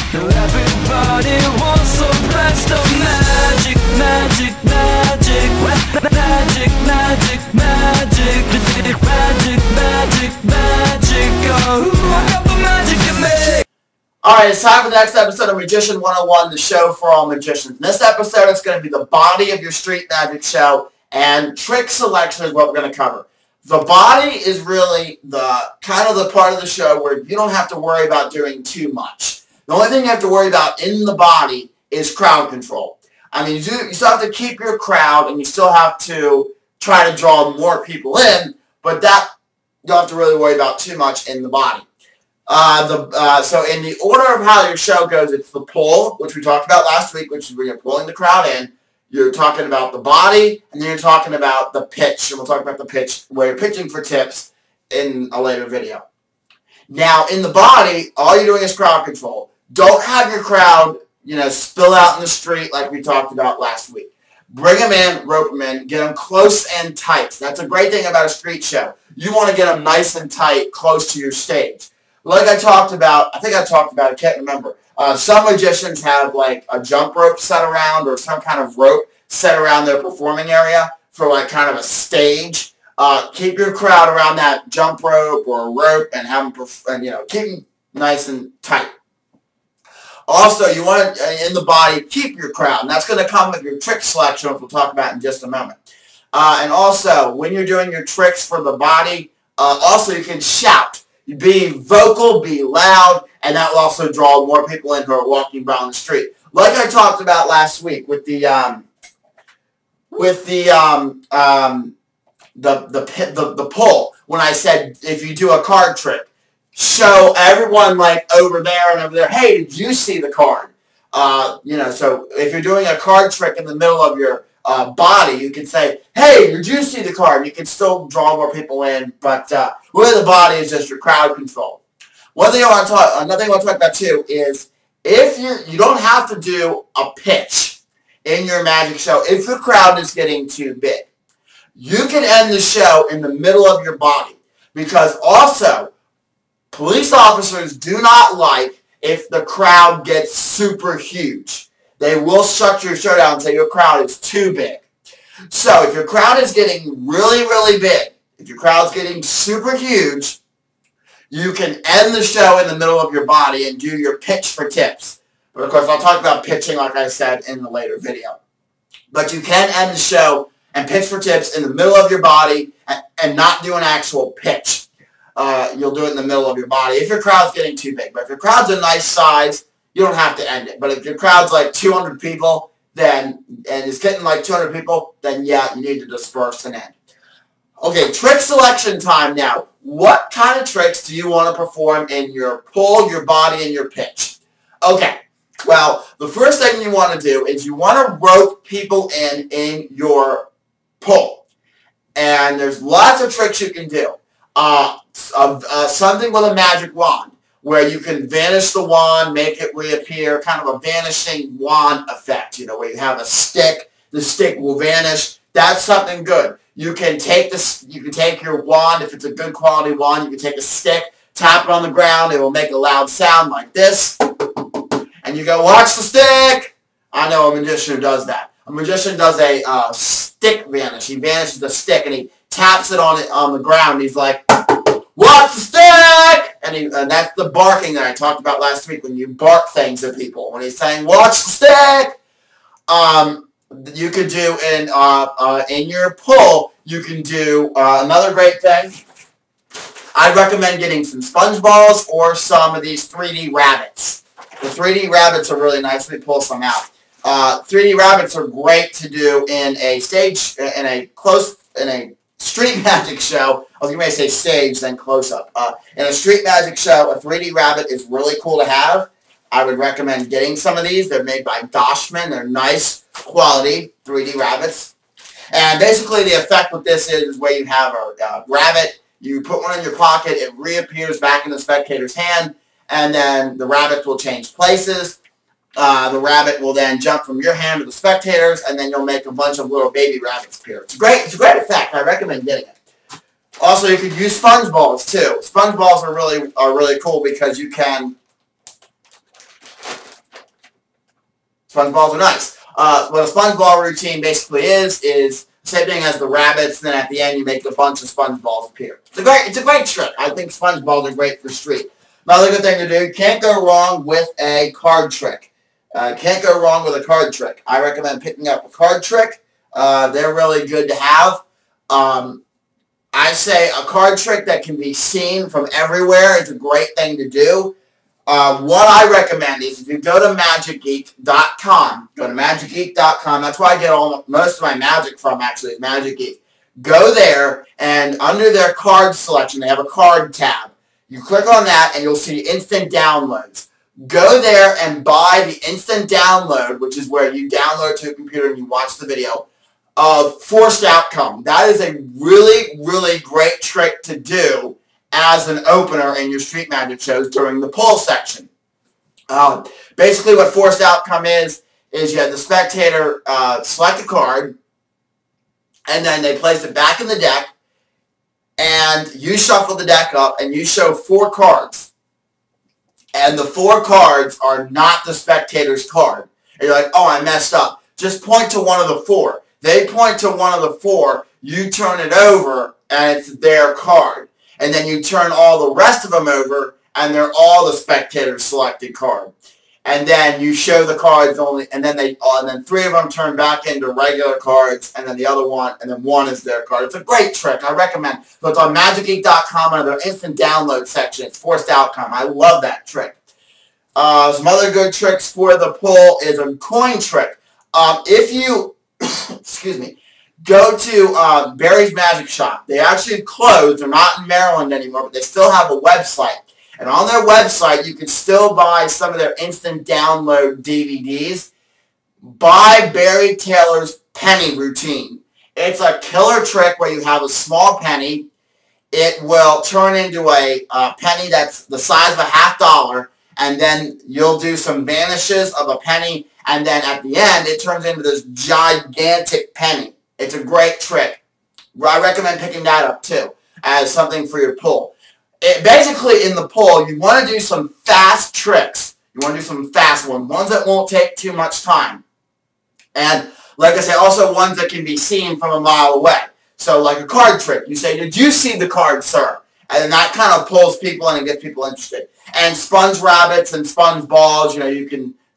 Everybody wants some blast of magic, magic, magic, magic, magic, magic, magic, magic, magic. Oh, I got the magic in me. Alright, it's time for the next episode of Magician 101, the show for all magicians. In this episode, it's going to be the body of your street magic show, and trick selection is what we're going to cover. The body is really the kind of the part of the show where you don't have to worry about doing too much. The only thing you have to worry about in the body is crowd control. I mean, you still have to keep your crowd, and you still have to try to draw more people in, but that you don't have to really worry about too much in the body. So in the order of how your show goes, it's the pull, which we talked about last week, which is where you're pulling the crowd in. You're talking about the body, and then you're talking about the pitch, and we'll talk about the pitch where you're pitching for tips in a later video. Now, in the body, all you're doing is crowd control. Don't have your crowd, spill out in the street like we talked about last week. Bring them in, rope them in, get them close and tight. That's a great thing about a street show. You want to get them nice and tight, close to your stage. Like I talked about, I can't remember. Some magicians have like a jump rope set around or some kind of rope set around their performing area for like kind of a stage. Keep your crowd around that jump rope or rope and have them, keep them nice and tight. Also, you want to, in the body, keep your crowd, and that's going to come with your trick selection, which we'll talk about in just a moment. And also, when you're doing your tricks for the body, also you can shout. Be vocal, be loud, and that will also draw more people in who are walking down the street. Like I talked about last week with the pull, when I said if you do a card trick, show everyone like over there and over there, hey, did you see the card? So if you're doing a card trick in the middle of your body, you can say, hey, did you see the card? You can still draw more people in, but really the body is just your crowd control. Another thing I want to talk about too is if you don't have to do a pitch in your magic show if the crowd is getting too big. You can end the show in the middle of your body, because also police officers do not like if the crowd gets super huge. They will shut your show down and say your crowd is too big. So if your crowd is getting really, really big, if your crowd's getting super huge, you can end the show in the middle of your body and do your pitch for tips. But of course, I'll talk about pitching, like I said, in the later video. But you can end the show and pitch for tips in the middle of your body and not do an actual pitch. You'll do it in the middle of your body if your crowd's getting too big. But if your crowd's a nice size, you don't have to end it. But if your crowd's like 200 people, and it's getting like 200 people, then yeah, you need to disperse and end. Okay, trick selection time now. What kind of tricks do you want to perform in your pull, your body, and your pitch? Okay, well, the first thing you want to do is you want to rope people in your pull. And there's lots of tricks you can do. Something with a magic wand, where you can vanish the wand, make it reappear, kind of a vanishing wand effect, where you have a stick, the stick will vanish. That's something good. You can take your wand, if it's a good quality wand, you can take a stick, tap it on the ground, it will make a loud sound like this, and you go, watch the stick! I know a magician who does that. A magician does a stick vanish. He vanishes the stick, and he taps it on the ground, he's like, watch the stick! And that's the barking that I talked about last week, when you bark things at people. When he's saying, watch the stick! You could do in your pull, you can do another great thing. I'd recommend getting some sponge balls or some of these 3D rabbits. The 3D rabbits are really nice. Let me pull some out. 3D rabbits are great to do in a stage, in a street magic show. I was going to say stage, then close-up. In a street magic show, a 3D rabbit is really cool to have. I would recommend getting some of these. They're made by Doshman. They're nice quality 3D rabbits. And basically the effect with this is where you have a rabbit, you put one in your pocket, it reappears back in the spectator's hand, and then the rabbit will change places. The rabbit will then jump from your hand to the spectators, and then you'll make a bunch of little baby rabbits appear. It's a great effect. I recommend getting it. Also, you could use sponge balls too. Sponge balls are really cool because you can Sponge balls are nice. What a sponge ball routine basically is the same thing as the rabbits, and then at the end you make a bunch of sponge balls appear. It's a great trick. I think sponge balls are great for street. Another good thing to do, can't go wrong with a card trick. Can't go wrong with a card trick. I recommend picking up a card trick. They're really good to have. I say a card trick that can be seen from everywhere is a great thing to do. What I recommend is if you go to MagicGeek.com, that's where I get most of my magic from, actually, is Magic Geek. Go there, and under their card selection, they have a card tab. You click on that, and you'll see instant downloads. Go there and buy the instant download, which is where you download to a computer and you watch the video, of Forced Outcome. That is a really, really great trick to do as an opener in your street magic shows during the pull section. Basically what Forced Outcome is you have the spectator select a card, and then they place it back in the deck, and you shuffle the deck up, and you show 4 cards. And the 4 cards are not the spectator's card. And you're like, oh, I messed up. Just point to one of the 4. They point to one of the 4, you turn it over, and it's their card. And then you turn all the rest of them over, and they're all the spectator's selected card. And then you show the cards only, and then 3 of them turn back into regular cards, and then the other one, and then 1 is their card. It's a great trick. I recommend. So it's on MagicGeek.com under their instant download section. It's Forced Outcome. I love that trick. Some other good tricks for the pull is a coin trick. If you, excuse me, go to Barry's Magic Shop. They actually closed. They're not in Maryland anymore, but they still have a website. And on their website, you can still buy some of their instant download DVDs. Buy Barry Taylor's penny routine. It's a killer trick where you have a small penny. It will turn into a penny that's the size of a $50, and then you'll do some vanishes of a penny, and then at the end, it turns into this gigantic penny. It's a great trick. I recommend picking that up, too, as something for your pull. Basically, in the pull, you want to do some fast tricks. You want to do some fast ones that won't take too much time. And, like I say, also ones that can be seen from a mile away. So, like a card trick. You say, did you see the card, sir? And then that kind of pulls people in and gets people interested. And sponge rabbits and sponge balls,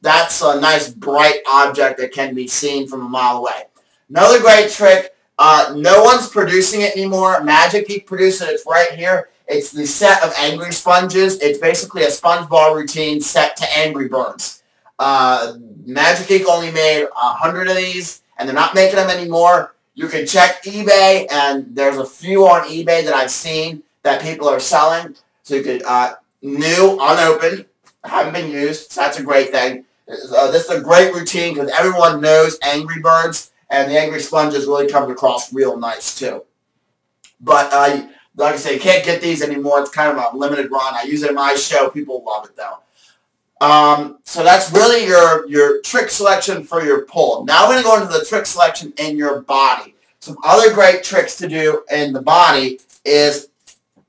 that's a nice bright object that can be seen from a mile away. Another great trick, no one's producing it anymore. Magic Geek produced it. It's right here. It's the set of Angry Sponges. It's basically a sponge ball routine set to Angry Birds. Magic Geek only made 100 of these, and they're not making them anymore. You can check eBay, and there's a few on eBay that I've seen that people are selling. So you could, new, unopened, haven't been used, so that's a great thing. This is a great routine because everyone knows Angry Birds, and the Angry Sponges really comes across real nice, too. But, like I say, you can't get these anymore. It's kind of a limited run. I use it in my show. People love it, though. So that's really your trick selection for your pull. Now we're going to go into the trick selection in your body. Some other great tricks to do in the body is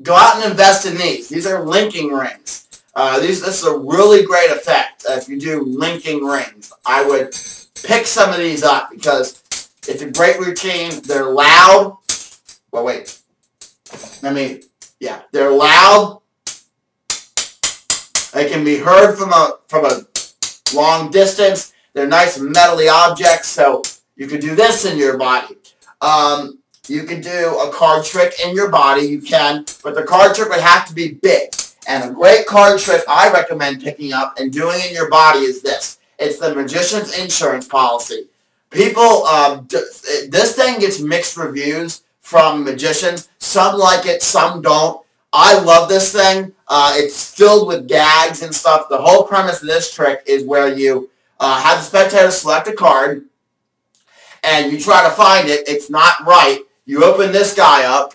go out and invest in these. These are linking rings. This is a really great effect if you do linking rings. I would pick some of these up because it's a great routine. They're loud. Well, wait. They're loud. They can be heard from a long distance. They're nice metally objects, so you can do this in your body. You can do a card trick in your body. You can, but the card trick would have to be big. And a great card trick I recommend picking up and doing in your body is this. It's the Magician's Insurance Policy. People, this thing gets mixed reviews from magicians. Some like it, some don't. I love this thing. It's filled with gags and stuff. The whole premise of this trick is where you have the spectator select a card, and you try to find it. It's not right. You open this guy up,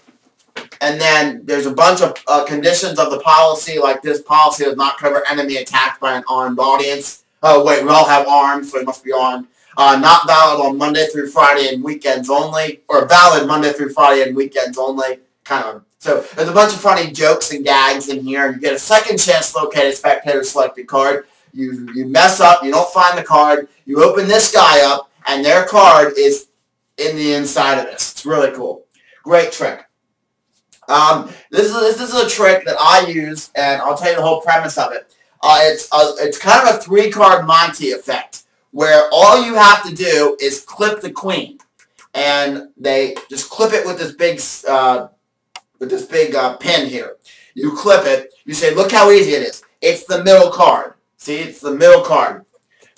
and then there's a bunch of conditions of the policy, like this policy does not cover enemy attacked by an armed audience. Oh, wait, we all have arms, so it must be armed. Not valid on Monday through Friday and weekends only, or valid Monday through Friday and weekends only, kind of. So there's a bunch of funny jokes and gags in here. You get a second chance to locate a spectator selected card. you mess up, you don't find the card, you open this guy up, and their card is in the inside of this. It's really cool. Great trick. This is a trick that I use, and I'll tell you the whole premise of it. It's kind of a 3-card Monty effect, where all you have to do is clip the queen, and they just clip it with this big pin here. You clip it. You say, look how easy it is. It's the middle card. See, it's the middle card.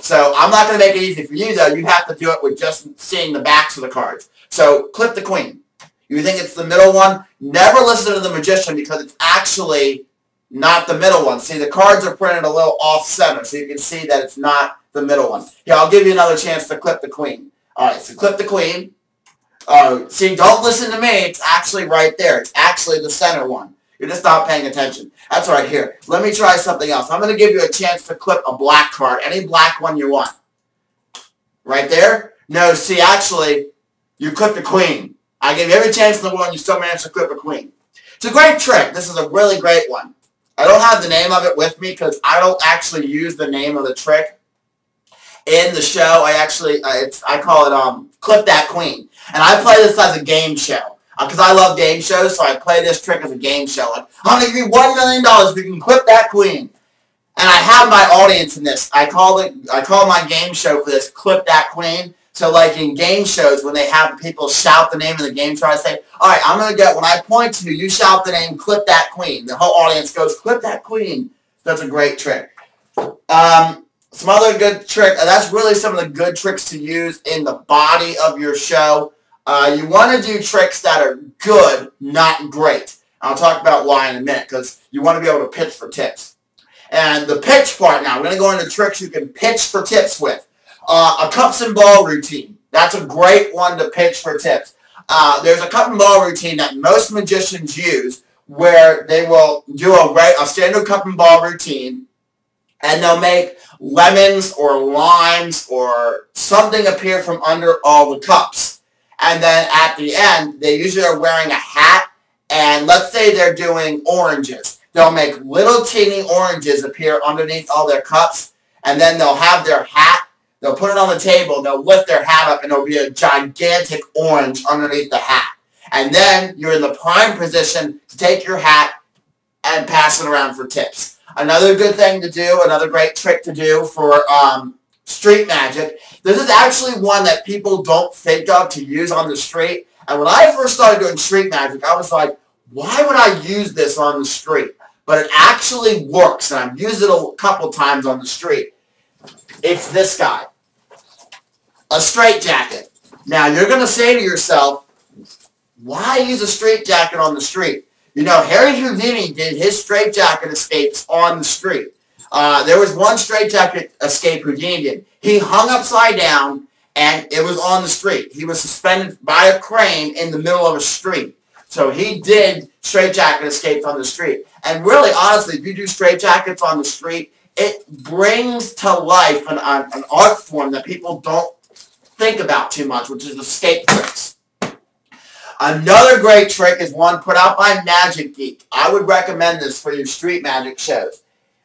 So I'm not going to make it easy for you, though. You have to do it with just seeing the backs of the cards. So clip the queen. You think it's the middle one? Never listen to the magician because it's actually not the middle one. See, the cards are printed a little off-center, so you can see that it's not the middle one. Here, I'll give you another chance to clip the queen. All right, so clip the queen. See, don't listen to me. It's actually right there. It's actually the center one. You're just not paying attention. That's right here. Let me try something else. I'm going to give you a chance to clip a black card. Any black one you want. Right there? No, see, actually, you clipped the queen. I gave you every chance in the world and you still managed to clip a queen. It's a great trick. This is a really great one. I don't have the name of it with me because I don't actually use the name of the trick in the show. I call it Clip That Queen. And I play this as a game show. Because I love game shows, so I play this trick as a game show. Like, I'm going to give you $1 million if you can clip that queen. And I have my audience in this. I call my game show for this, Clip That Queen. So like in game shows, when they have people shout the name of the game show, I say, all right, I'm going to get, when I point to you, you shout the name, Clip That Queen. The whole audience goes, Clip That Queen. That's a great trick. Some other good trick. That's really some of the good tricks to use in the body of your show. You want to do tricks that are good, not great. I'll talk about why in a minute, because you want to be able to pitch for tips. And the pitch part now, we're going to go into tricks you can pitch for tips with. A cups and ball routine. That's a great one to pitch for tips. There's a cup and ball routine that most magicians use where they will do a standard cup and ball routine, and they'll make lemons or limes or something appear from under all the cups. And then at the end, they usually are wearing a hat, and let's say they're doing oranges. They'll make little teeny oranges appear underneath all their cups, and then they'll have their hat, they'll put it on the table, they'll lift their hat up, and there'll be a gigantic orange underneath the hat. And then you're in the prime position to take your hat and pass it around for tips. Another good thing to do, another great trick to do for street magic. This is actually one that people don't think of to use on the street. And when I first started doing street magic, I was like, why would I use this on the street? But it actually works, and I've used it a couple times on the street. It's this guy. A straitjacket. Now, you're going to say to yourself, why use a straitjacket on the street? You know, Harry Houdini did his straitjacket escapes on the street. There was one straitjacket escape Houdini did. He hung upside down, and it was on the street. He was suspended by a crane in the middle of a street. So he did straitjacket escapes on the street. And really, honestly, if you do straitjackets on the street, it brings to life an art form that people don't think about too much, which is escape tricks. Another great trick is one put out by Magic Geek. I would recommend this for your street magic shows.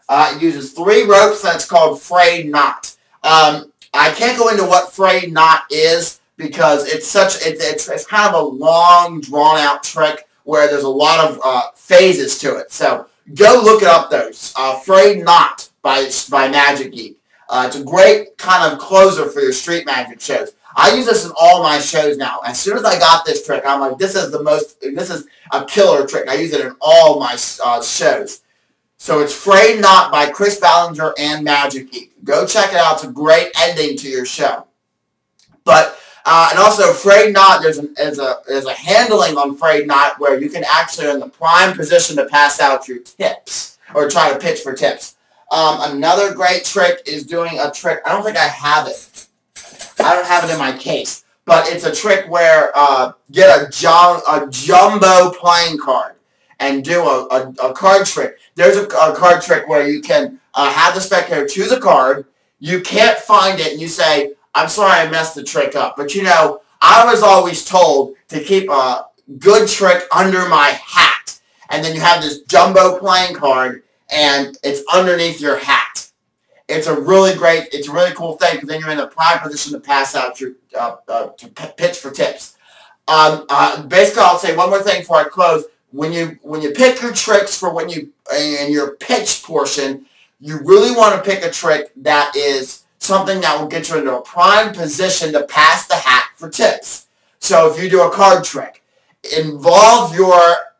It uses 3 ropes, and it's called frayed knot. I can't go into what frayed knot is because it's kind of a long, drawn-out trick where there's a lot of phases to it. So go look it up, those. Frayed knot by Magic Geek. It's a great kind of closer for your street magic shows. I use this in all my shows now. As soon as I got this trick, I'm like, this is a killer trick. I use it in all my shows. So it's Frayed Knot by Chris Ballinger and Magic Geek. Go check it out. It's a great ending to your show. But and also Frayed Knot, there's a handling on Frayed Knot where you can actually in the prime position to pass out your tips or try to pitch for tips. Another great trick is doing a trick. I don't think I have it. I don't have it in my case. But it's a trick where get a jumbo playing card and do a card trick. There's a card trick where you can have the spectator choose a card. You can't find it, and you say, I'm sorry I messed the trick up. But, you know, I was always told to keep a good trick under my hat. And then you have this jumbo playing card, and it's underneath your hat. it's a really cool thing because then you're in the prime position to pass out your, to pitch for tips. Basically, I'll say one more thing before I close. When you pick your tricks for in your pitch portion, you really want to pick a trick that is something that will get you into a prime position to pass the hat for tips. So if you do a card trick, involve your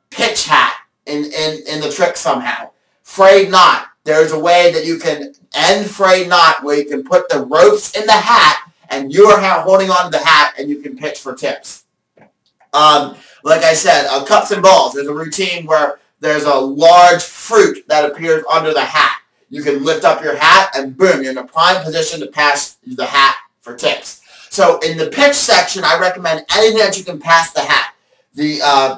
pitch hat in the trick somehow. Frayed knot. There's a way that you can end frayed knot where you can put the ropes in the hat and you are holding on to the hat and you can pitch for tips. Like I said, cups and balls. There's a routine where there's a large fruit that appears under the hat. You can lift up your hat and boom, you're in a prime position to pass the hat for tips. So in the pitch section, I recommend anything that you can pass the hat.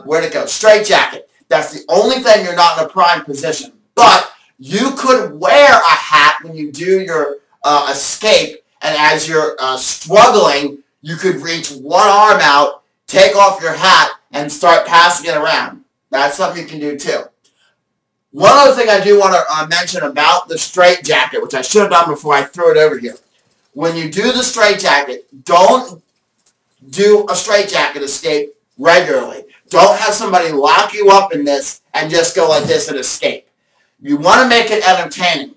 Where'd it go? Straight jacket. That's the only thing you're not in a prime position. But you could wear a hat when you do your escape, and as you're struggling, you could reach one arm out, take off your hat, and start passing it around. That's something you can do too. One other thing I do want to mention about the straight jacket, which I should have done before I threw it over here. When you do the straight jacket, don't do a straight jacket escape regularly. Don't have somebody lock you up in this and just go like this and escape. You want to make it entertaining.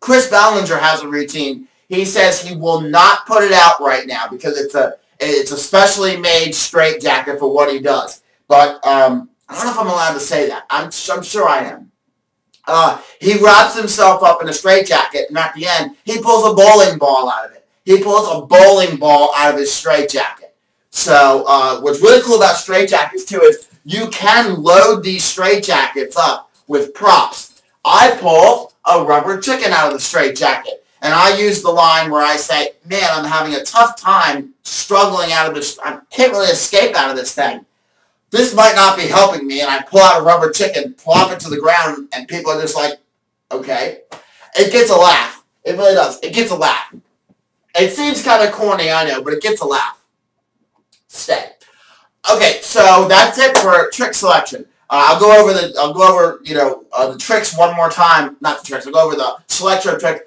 Chris Ballinger has a routine. He says he will not put it out right now because it's a specially made straight jacket for what he does. But I don't know if I'm allowed to say that. I'm sure I am. He wraps himself up in a straight jacket, and at the end, he pulls a bowling ball out of it. He pulls a bowling ball out of his straight jacket. So what's really cool about straight jackets, too, is you can load these straight jackets up with props. I pull a rubber chicken out of the straight jacket, and I use the line where I say, man, I'm having a tough time struggling out of this. I can't really escape out of this thing. This might not be helping me, and I pull out a rubber chicken, plop it to the ground, and people are just like, okay. It gets a laugh. It really does. It gets a laugh. It seems kind of corny, I know, but it gets a laugh. Stay. Okay, so that's it for trick selection. I'll go over the tricks one more time. Not the tricks. I'll go over the selection of tricks.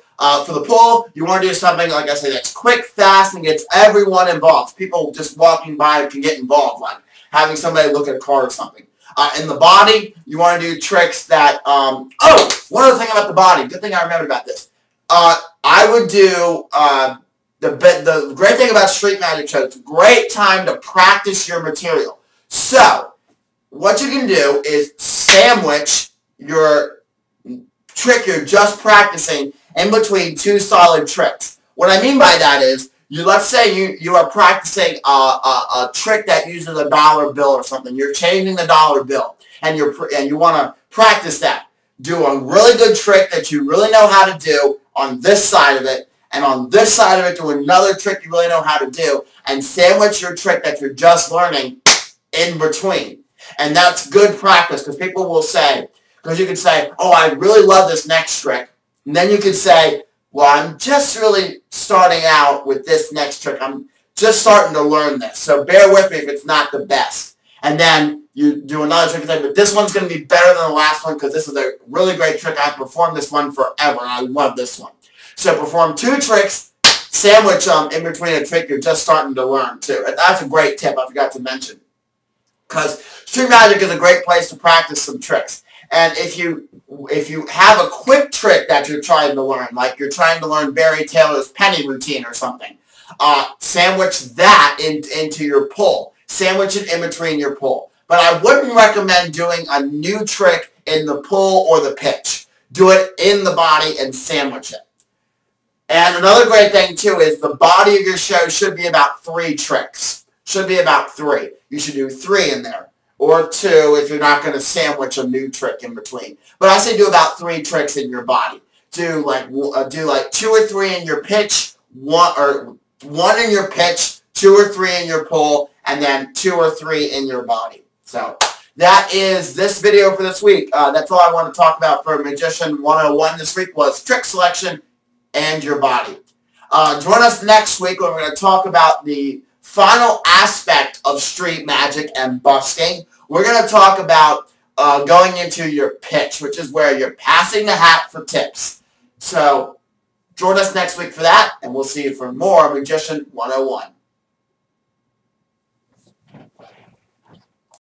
For the pull, you want to do something, like I say, that's quick, fast, and gets everyone involved. People just walking by can get involved, like having somebody look at a card or something. In the body, you want to do tricks that, one other thing about the body. Good thing I remembered about this. I would do, the great thing about Street Magic Show, it's a great time to practice your material. So, what you can do is sandwich your trick you're just practicing in between two solid tricks. What I mean by that is, let's say you are practicing a trick that uses a dollar bill or something. You're changing the dollar bill, and you want to practice that. Do a really good trick that you really know how to do on this side of it, and on this side of it do another trick you really know how to do, and sandwich your trick that you're just learning in between. And that's good practice, because people will say, because you can say, oh, I really love this next trick, and then you can say, well, I'm just really starting out with this next trick. I'm just starting to learn this. So bear with me if it's not the best. And then you do another trick and say, but this one's going to be better than the last one because this is a really great trick. I've performed this one forever, and I love this one. So perform two tricks, sandwich them in between a trick you're just starting to learn, too. That's a great tip I forgot to mention. Because Street Magic is a great place to practice some tricks. And if you have a quick trick that you're trying to learn, like you're trying to learn Barry Taylor's penny routine or something, sandwich that into your pull. Sandwich it in between your pull. But I wouldn't recommend doing a new trick in the pull or the pitch. Do it in the body and sandwich it. And another great thing, too, is the body of your show should be about 3 tricks. Should be about 3. You should do 3 in there. Or 2 if you're not going to sandwich a new trick in between. But I say do about 3 tricks in your body. Do like 2 or 3 in your pitch, one in your pitch, 2 or 3 in your pull, and then 2 or 3 in your body. So that is this video for this week. That's all I want to talk about for Magician 101 this week was trick selection and your body. Join us next week when we're going to talk about the final aspect of street magic and busking. We're going to talk about going into your pitch, which is where you're passing the hat for tips. So Join us next week for that, and we'll see you for more Magician 101.